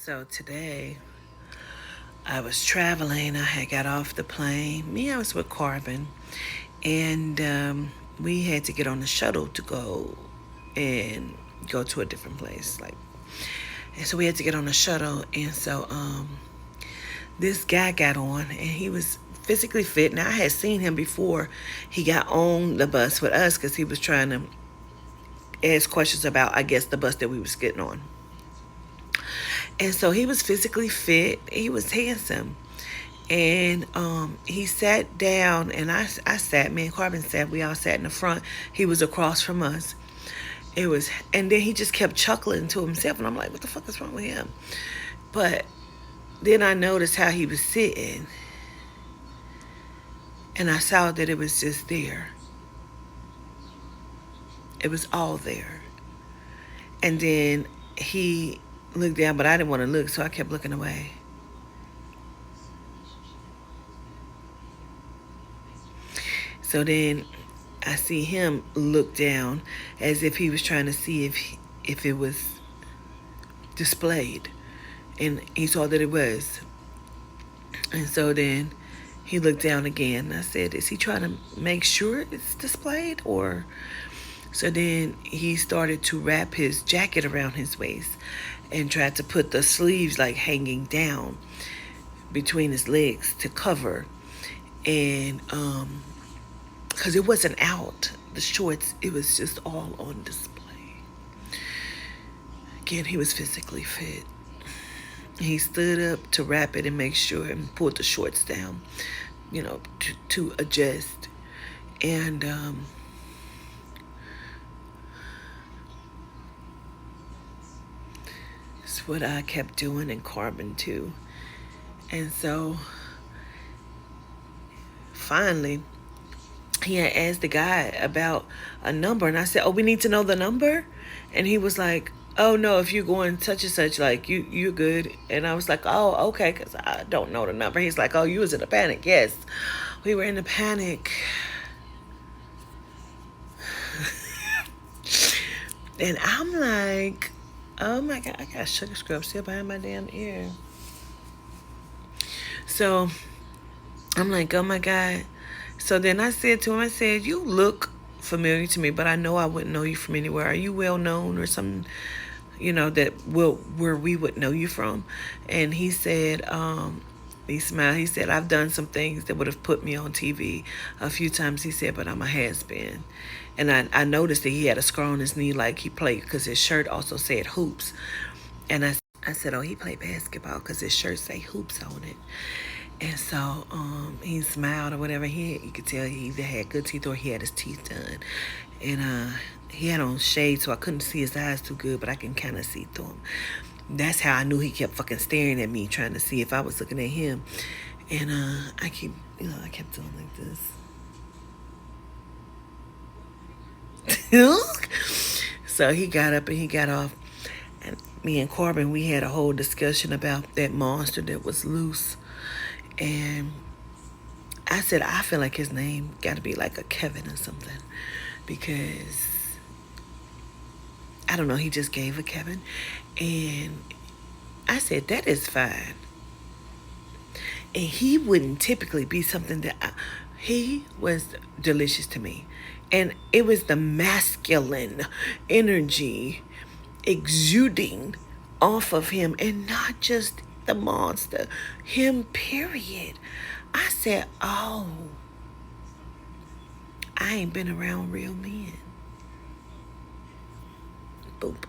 So today I was traveling. I had got off the plane. I was with Carbon, and we had to get on the shuttle to go to a different place. And so we had to get on the shuttle, and so this guy got on, and he was physically fit. Now I had seen him before he got on the bus with us because he was trying to ask questions about, I guess, the bus that we was getting on. And so he was physically fit. He was handsome. And he sat down, and I sat, me and Carbon sat, we all sat in the front. He was across from us. And then he just kept chuckling to himself, and I'm like, what the fuck is wrong with him? But then I noticed how he was sitting, and I saw that it was just there. It was all there. And then he looked down, but I didn't want to look, so I kept looking away. So then I see him look down as if he was trying to see if it was displayed. And he saw that it was. And so then he looked down again. I said, is he trying to make sure it's displayed? Or so then he started to wrap his jacket around his waist and tried to put the sleeves like hanging down between his legs to cover. And because it wasn't out, the shorts, it was just all on display. Again, he was physically fit. He stood up to wrap it and make sure and pulled the shorts down, to adjust. And it's what I kept doing in Carbon too. And so finally, he had asked the guy about a number, and I said, oh, we need to know the number? And he was like, oh no, if you're going such and such, like you're good. And I was like, oh, okay, because I don't know the number. He's like, oh, you was in a panic. Yes, we were in a panic. And I'm like, oh my God, I got sugar scrub still behind my damn ear. So I'm like, oh my God. So then I said to him, I said, you look familiar to me, but I know I wouldn't know you from anywhere. Are you well known or something, where we would know you from? And he said, he smiled. He said, I've done some things that would have put me on TV a few times. He said, but I'm a has-been. And I noticed that he had a scar on his knee like he played, because his shirt also said hoops. And I said, oh, he played basketball because his shirt say hoops on it. And so he smiled or whatever. You could tell he either had good teeth or he had his teeth done. And he had on shades, so I couldn't see his eyes too good, but I can kind of see through him. That's how I knew he kept fucking staring at me, trying to see if I was looking at him. And I kept doing like this. So he got up and he got off. And me and Corbin, we had a whole discussion about that monster that was loose. And I said, I feel like his name got to be like a Kevin or something, because I don't know, he just gave a Kevin. And I said, that is fine. And he wouldn't typically be something that he was delicious to me. And it was the masculine energy exuding off of him, and not just the monster, him, period. I said, oh, I ain't been around real men. Boop.